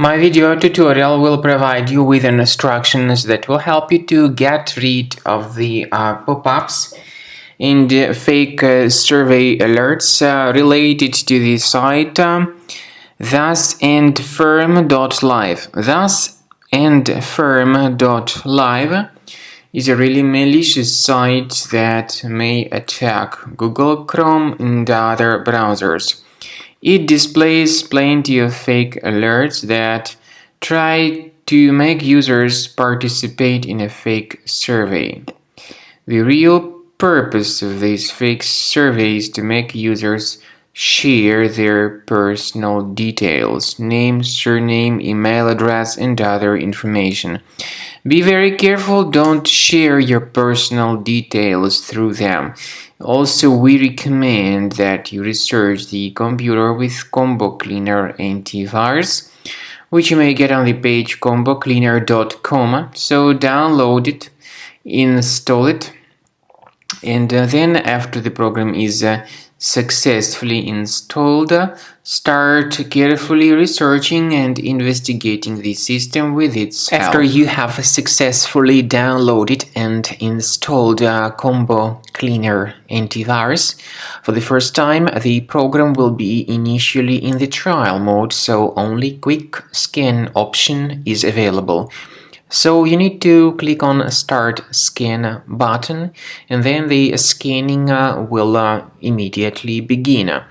My video tutorial will provide you with instructions that will help you to get rid of the pop-ups and fake survey alerts related to the site Thusendfirm.live. Thusendfirm.live is a really malicious site that may attack Google Chrome and other browsers. It displays plenty of fake alerts that try to make users participate in a fake survey. The real purpose of these fake surveys is to make users share their personal details, name, surname, email address, and other information. Be very careful, don't share your personal details through them. Also, we recommend that you research the computer with Combo Cleaner antivirus, which you may get on the page combocleaner.com. So download it, install it, and then after the program is successfully installed, start carefully researching and investigating the system with its help. After you have successfully downloaded and installed Combo Cleaner antivirus, for the first time the program will be initially in the trial mode, so only quick scan option is available. So you need to click on Start Scan button, and then the scanning will immediately begin.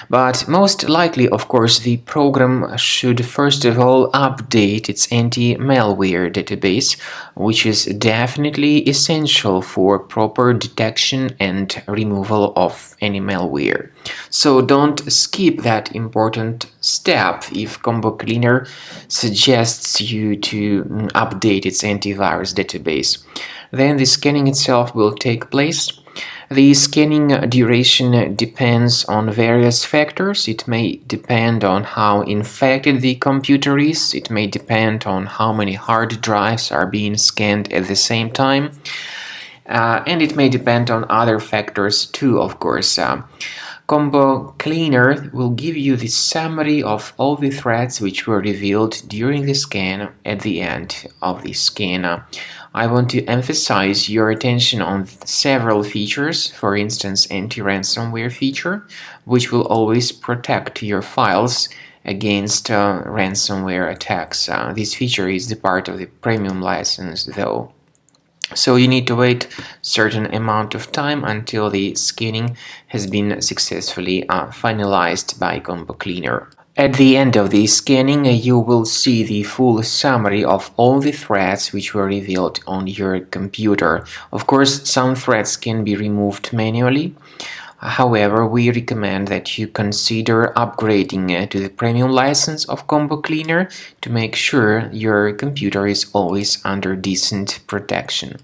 But most likely, of course, the program should first of all update its anti-malware database, which is definitely essential for proper detection and removal of any malware. So don't skip that important step if Combo Cleaner suggests you to update its antivirus database. Then the scanning itself will take place. The scanning duration depends on various factors. It may depend on how infected the computer is. It may depend on how many hard drives are being scanned at the same time. And it may depend on other factors too, of course. Combo Cleaner will give you the summary of all the threats which were revealed during the scan at the end of the scan. I want to emphasize your attention on several features, for instance anti-ransomware feature, which will always protect your files against ransomware attacks. This feature is the part of the premium license though. So you need to wait a certain amount of time until the scanning has been successfully finalized by Combo Cleaner. At the end of the scanning, you will see the full summary of all the threats which were revealed on your computer. Of course, some threats can be removed manually. However, we recommend that you consider upgrading to the premium license of Combo Cleaner to make sure your computer is always under decent protection.